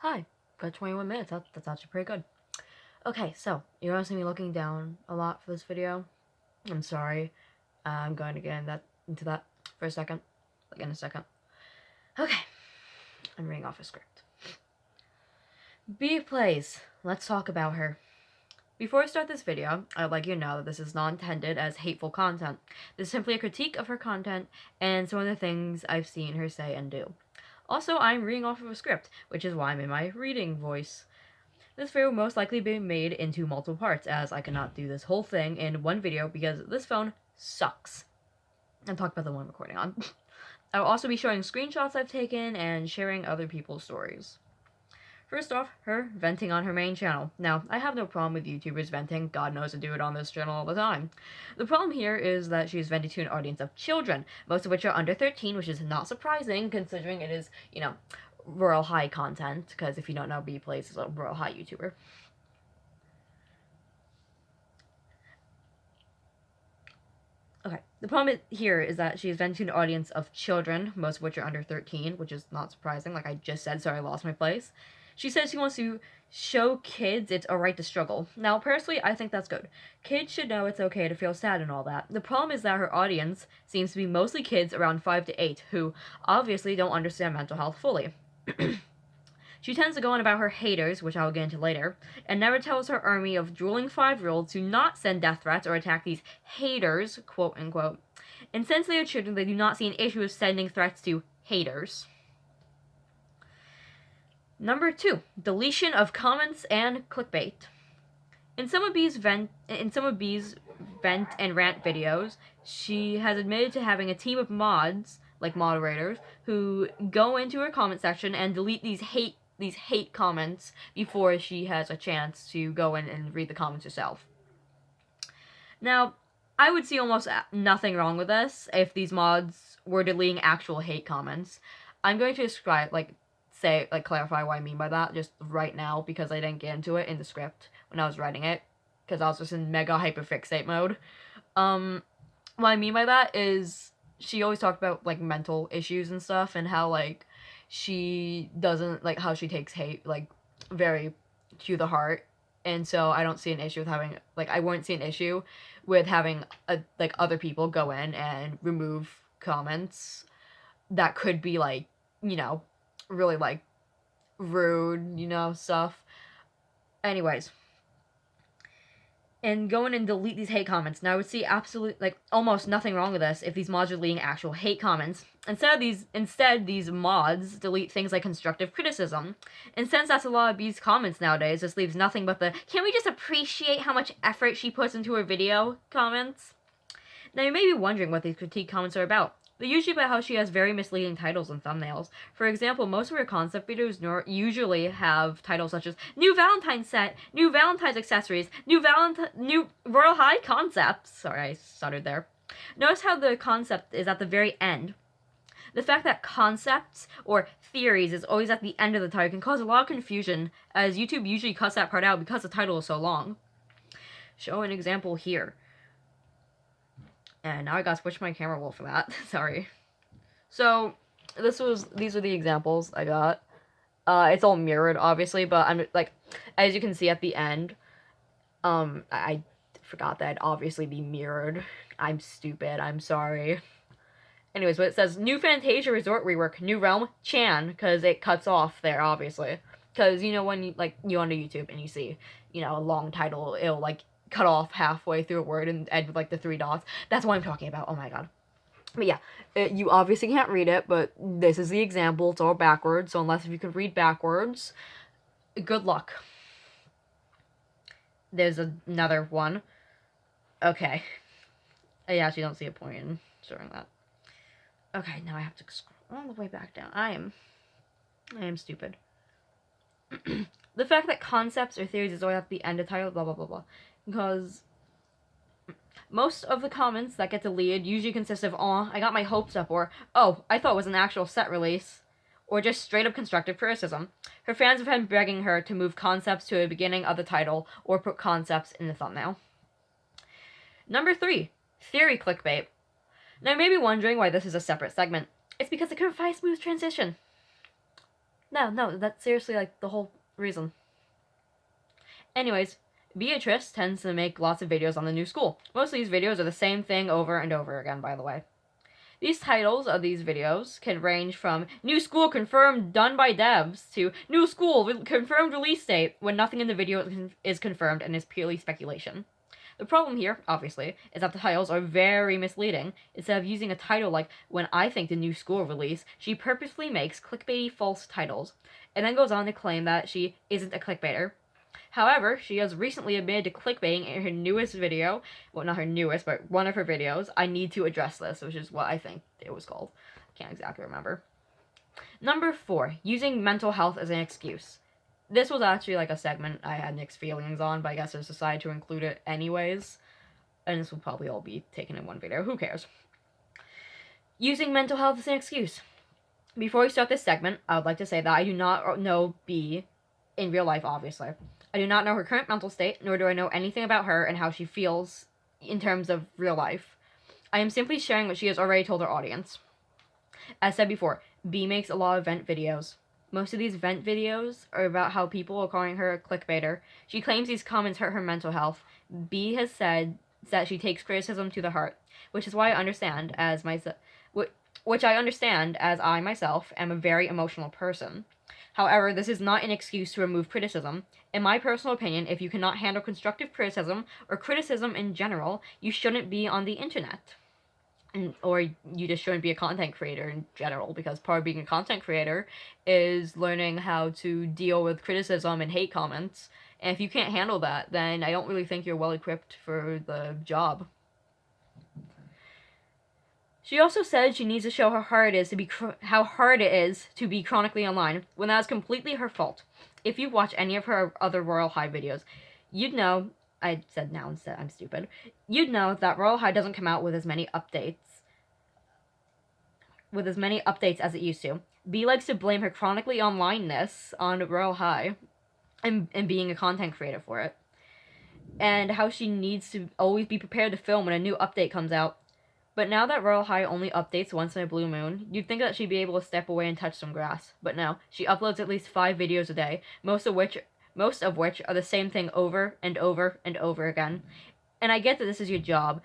Hi, got 21 minutes. That's actually pretty good. Okay, so you're gonna see me looking down a lot for this video. I'm sorry. I'm going to get into that for a second. Like in a second. Okay, I'm reading off a script. beaplays. Let's talk about her. Before I start this video, I'd like you to know that this is not intended as hateful content. This is simply a critique of her content and some of the things I've seen her say and do. Also, I'm reading off of a script, which is why I'm in my reading voice. This video will most likely be made into multiple parts, as I cannot do this whole thing in one video because this phone sucks. I'm talking about the one I'm recording on. I will also be showing screenshots I've taken and sharing other people's stories. First off, her venting on her main channel. Now, I have no problem with YouTubers venting. God knows I do it on this channel all the time. The problem here is that she's venting to an audience of children, most of which are under 13, which is not surprising considering it is, Rural High content, because if you don't know, beaplays is a Rural High YouTuber. Okay, the problem here is that she is venting to an audience of children, most of which are under 13, which is not surprising, like I just said, sorry I lost my place. She says she wants to show kids it's alright to struggle. Now, personally, I think that's good. Kids should know it's okay to feel sad and all that. The problem is that her audience seems to be mostly kids around 5 to 8 who obviously don't understand mental health fully. She tends to go on about her haters, which I will get into later, and never tells her army of drooling 5-year-olds to not send death threats or attack these haters, quote unquote. And since they are children, they do not see an issue with sending threats to haters. Number 2, deletion of comments and clickbait. In some of B's vent and rant videos, she has admitted to having a team of mods, like moderators, who go into her comment section and delete these hate comments before she has a chance to go in and read the comments herself. Now, I would see almost nothing wrong with this if these mods were deleting actual hate comments. I'm going to describe, clarify what I mean by that just right now because I didn't get into it in the script when I was writing it because I was just in mega hyperfixate mode. What I mean by that is she always talked about, mental issues and stuff and how, she doesn't, how she takes hate, very to the heart. And so I don't see an issue with having, I wouldn't see an issue with having, other people go in and remove comments that could be, really, rude, stuff. Anyways. And go in and delete these hate comments. Now, I would see almost nothing wrong with this if these mods are deleting actual hate comments. Instead, these mods delete things like constructive criticism. And since that's a lot of these comments nowadays, this leaves nothing but the, can we just appreciate how much effort she puts into her video comments? Now, you may be wondering what these critique comments are about. They're usually about how she has very misleading titles and thumbnails. For example, most of her concept videos usually have titles such as New Valentine's Set, New Valentine's Accessories, New Royal High Concepts. Sorry, I stuttered there. Notice how the concept is at the very end. The fact that concepts or theories is always at the end of the title can cause a lot of confusion, as YouTube usually cuts that part out because the title is so long. Show an example here. And now I gotta switch my camera roll for that. Sorry. So, these are the examples I got. It's all mirrored, obviously, but I'm, as you can see at the end, I forgot that it'd obviously be mirrored. I'm stupid, I'm sorry. Anyways, but it says, New Fantasia Resort Rework, New Realm, Chan, because it cuts off there, obviously. Because, when you, you on YouTube and you see, a long title, it'll, cut off halfway through a word and end with, the 3 dots. That's what I'm talking about. Oh my god. But yeah, you obviously can't read it, but this is the example. It's all backwards, so unless if you can read backwards, good luck. There's another one. Okay. I actually don't see a point in showing that. Okay, now I have to scroll all the way back down. I am stupid. The fact that concepts or theories is always at the end of title, blah blah blah blah. Because most of the comments that get deleted usually consist of, "Aw, I got my hopes up," or, "Oh, I thought it was an actual set release," or just straight up constructive criticism. Her fans have been begging her to move concepts to the beginning of the title or put concepts in the thumbnail. Number 3, theory clickbait. Now you may be wondering why this is a separate segment. It's because I couldn't find a smooth transition. No, that's seriously like the whole reason. Anyways, Beatrice tends to make lots of videos on the new school. Most of these videos are the same thing over and over again, by the way. These titles of these videos can range from New School Confirmed Done by Devs to New School Confirmed Release Date when nothing in the video is confirmed and is purely speculation. The problem here, obviously, is that the titles are very misleading. Instead of using a title like When I Think the New School Release, she purposely makes clickbaity false titles, and then goes on to claim that she isn't a clickbaiter. However, she has recently admitted to clickbaiting in her newest video. Well, not her newest, but one of her videos. I need to address this, which is what I think it was called. Can't exactly remember. Number 4, using mental health as an excuse. This was actually like a segment I had mixed feelings on, but I guess I decided to include it anyways. And this will probably all be taken in one video. Who cares? Using mental health as an excuse. Before we start this segment, I would like to say that I do not know B in real life, obviously. I do not know her current mental state, nor do I know anything about her and how she feels in terms of real life. I am simply sharing what she has already told her audience. As said before, B makes a lot of vent videos. Most of these vent videos are about how people are calling her a clickbaiter. She claims these comments hurt her mental health. B has said that she takes criticism to the heart, which is why I understand as myself, which I understand as I myself am a very emotional person. However, this is not an excuse to remove criticism. In my personal opinion, if you cannot handle constructive criticism or criticism in general, you shouldn't be on the internet. Or you just shouldn't be a content creator in general, because part of being a content creator is learning how to deal with criticism and hate comments. And if you can't handle that, then I don't really think you're well equipped for the job. She also said she needs to show how hard it is to be chronically online, when that is completely her fault. If you watch any of her other Royal High videos, you'd know. I said now instead. I'm stupid. You'd know that Royal High doesn't come out with as many updates as it used to. B likes to blame her chronically onlineness on Royal High and being a content creator for it. And how she needs to always be prepared to film when a new update comes out. But now that Royal High only updates once in a blue moon, you'd think that she'd be able to step away and touch some grass. But no, she uploads at least 5 videos a day, most of which are the same thing over and over and over again. And I get that this is your job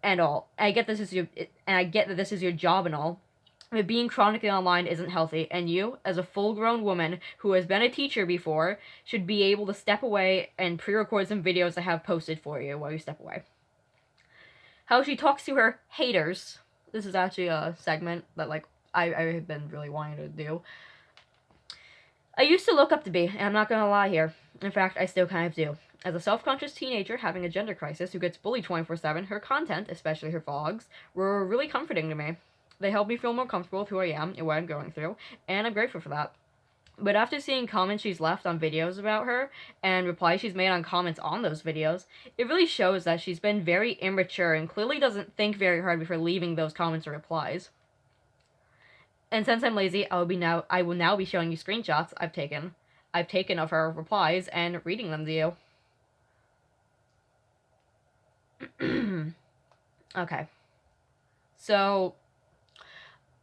and all. I get that this is your job and all. But being chronically online isn't healthy, and you, as a full-grown woman who has been a teacher before, should be able to step away and pre-record some videos I have posted for you while you step away. How she talks to her haters. This is actually a segment that, like, I have been really wanting to do. I used to look up to B, and I'm not gonna lie here. In fact, I still kind of do. As a self-conscious teenager having a gender crisis who gets bullied 24/7, her content, especially her vlogs, were really comforting to me. They helped me feel more comfortable with who I am and what I'm going through, and I'm grateful for that. But after seeing comments she's left on videos about her, and replies she's made on comments on those videos, it really shows that she's been very immature and clearly doesn't think very hard before leaving those comments or replies. And since I'm lazy, I will now be showing you screenshots I've taken of her replies and reading them to you. Okay. So,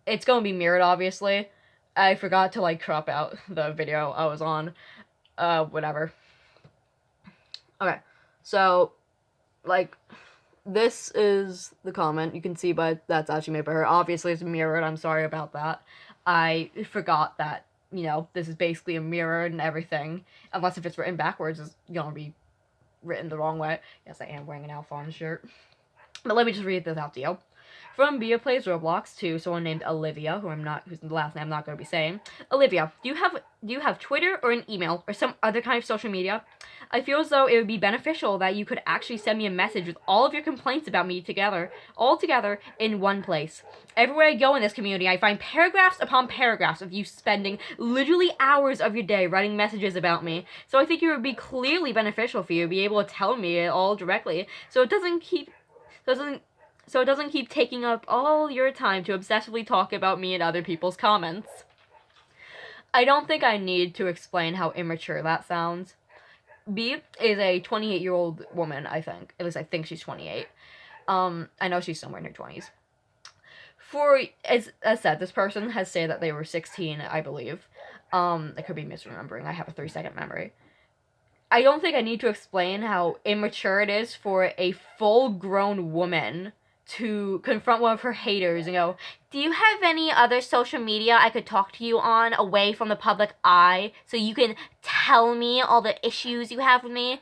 it's gonna be mirrored, obviously. I forgot to, like, crop out the video I was on. Whatever. Okay. So, like, this is the comment. You can see, but that's actually made by her. Obviously, it's mirrored. I'm sorry about that. I forgot that, this is basically a mirror and everything. Unless if it's written backwards, it's gonna be written the wrong way. Yes, I am wearing an Alphonse shirt. But let me just read this out to you. From beaplays Roblox to someone named Olivia, whose last name I'm not going to be saying. Olivia, do you have Twitter or an email or some other kind of social media? I feel as though it would be beneficial that you could actually send me a message with all of your complaints about me all together in one place. Everywhere I go in this community, I find paragraphs upon paragraphs of you spending literally hours of your day writing messages about me. So I think it would be clearly beneficial for you to be able to tell me it all directly, so it doesn't keep taking up all your time to obsessively talk about me and other people's comments. I don't think I need to explain how immature that sounds. B is a 28-year-old woman, I think. At least I think she's 28. I know she's somewhere in her 20s. As said, this person has said that they were 16, I believe. I could be misremembering. I have a 3-second memory. I don't think I need to explain how immature it is for a full-grown woman to confront one of her haters and go, "Do you have any other social media I could talk to you on away from the public eye so you can tell me all the issues you have with me?"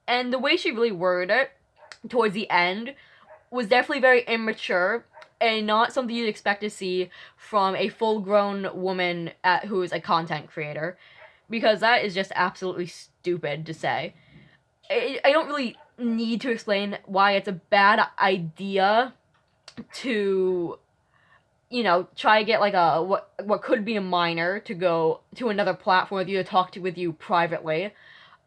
And the way she really worded it towards the end was definitely very immature and not something you'd expect to see from a full-grown woman who is a content creator, because that is just absolutely stupid to say. I don't really need to explain why it's a bad idea to, try to get like a what could be a minor to go to another platform with you to talk with you privately.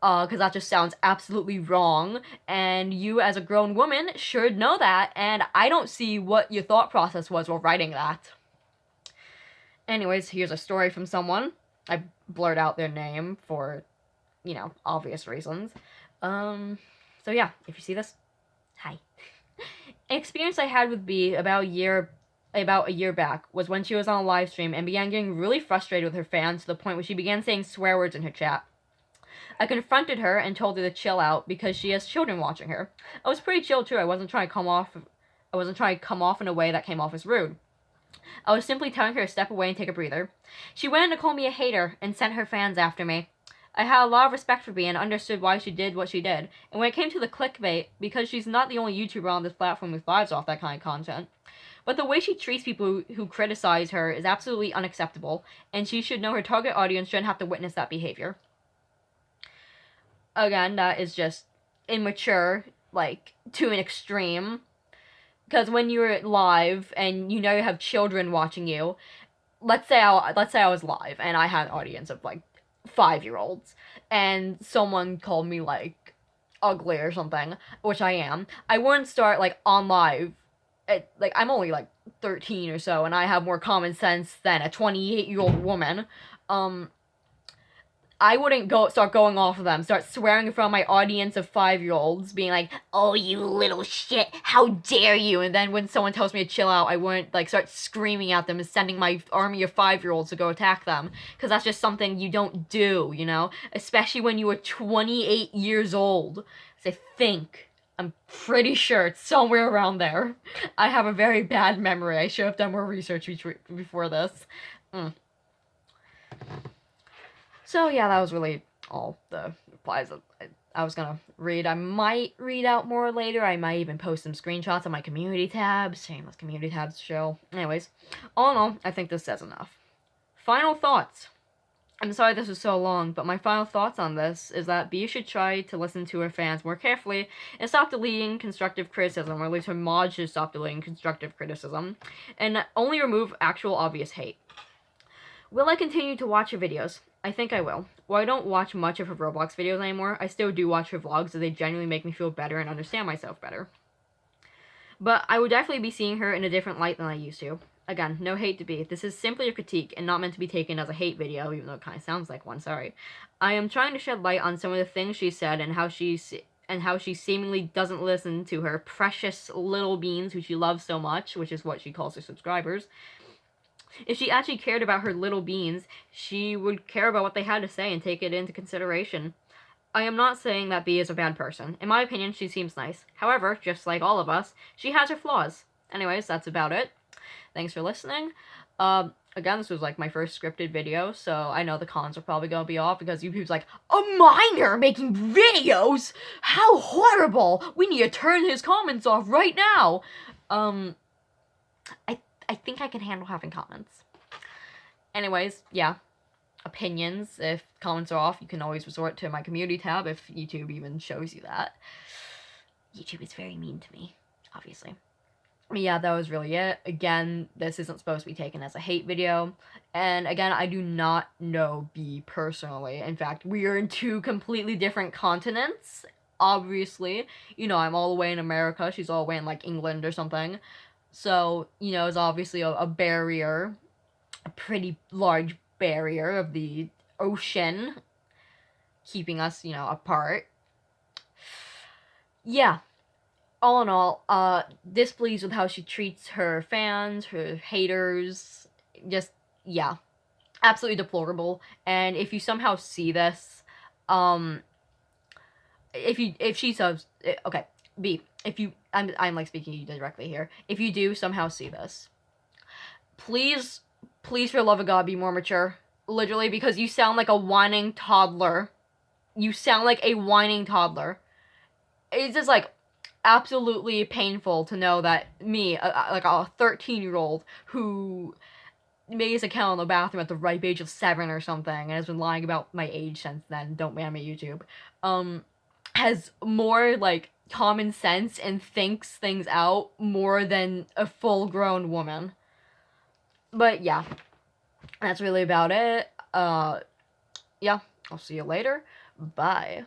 Because that just sounds absolutely wrong, and you as a grown woman should know that, and I don't see what your thought process was while writing that. Anyways, here's a story from someone. I blurred out their name for, obvious reasons. So yeah, if you see this, hi. An experience I had with B about a year back was when she was on a live stream and began getting really frustrated with her fans to the point where she began saying swear words in her chat. I confronted her and told her to chill out because she has children watching her. I was pretty chill too. I wasn't trying to come off in a way that came off as rude. I was simply telling her to step away and take a breather. She went in to call me a hater and sent her fans after me. I had a lot of respect for B and understood why she did what she did. And when it came to the clickbait, because she's not the only YouTuber on this platform who thrives off that kind of content, but the way she treats people who criticize her is absolutely unacceptable, and she should know her target audience shouldn't have to witness that behavior. Again, that is just immature, to an extreme. Because when you're live and you have children watching you, let's say I was live and I had an audience of 5-year-olds, and someone called me ugly or something, which I am. I wouldn't start on live. I'm only 13 or so, and I have more common sense than a 28-year-old woman. I wouldn't start going off of them, start swearing in front of my audience of 5-year-olds, being like, "Oh, you little shit, how dare you!" And then when someone tells me to chill out, I wouldn't start screaming at them and sending my army of 5-year-olds to go attack them, because that's just something you don't do, especially when you were 28 years old. So I'm pretty sure it's somewhere around there. I have a very bad memory. I should have done more research before this. So yeah, that was really all the replies that I was gonna read. I might read out more later. I might even post some screenshots on my community tab. Shameless community tabs show. Anyways, all in all, I think this says enough. Final thoughts. I'm sorry this was so long, but my final thoughts on this is that B should try to listen to her fans more carefully and stop deleting constructive criticism, or at least her mod should stop deleting constructive criticism, and only remove actual obvious hate. Will I continue to watch her videos? I think I will. While I don't watch much of her Roblox videos anymore, I still do watch her vlogs as they genuinely make me feel better and understand myself better. But I would definitely be seeing her in a different light than I used to. Again, no hate to be. This is simply a critique and not meant to be taken as a hate video, even though it kind of sounds like one, sorry. I am trying to shed light on some of the things she said and how she seemingly doesn't listen to her precious little beans who she loves so much, which is what she calls her subscribers. If she actually cared about her little beans, she would care about what they had to say and take it into consideration. I am not saying that B is a bad person. In my opinion, she seems nice. However, just like all of us, she has her flaws. Anyways, that's about it. Thanks for listening. Again, this was my first scripted video, so I know the comments are probably gonna be off because YouTube's like, "A minor making videos? How horrible! We need to turn his comments off right now!" I think I can handle having comments. Anyways, yeah. Opinions. If comments are off, you can always resort to my community tab if YouTube even shows you that. YouTube is very mean to me, obviously. But yeah, that was really it. Again, this isn't supposed to be taken as a hate video. And again, I do not know B personally. In fact, we are in 2 completely different continents, obviously. I'm all the way in America. She's all the way in, England or something. So, it's obviously a barrier, a pretty large barrier of the ocean keeping us, apart. Yeah. All in all, displeased with how she treats her fans, her haters. Just, yeah. absolutely deplorable. And if you somehow see this, if she subs, okay, B, if you, I'm like speaking to you directly here. If you do somehow see this, please, please, for the love of God, be more mature. Literally, because you sound like a whining toddler. You sound like a whining toddler. It's just like absolutely painful to know that me, like a 13-year-old who made his account in the bathroom at the ripe age of 7 or something, and has been lying about my age since then. Don't ban me, YouTube. Has more like common sense and thinks things out more than a full-grown woman. But yeah, that's really about it. Yeah, I'll see you later. Bye.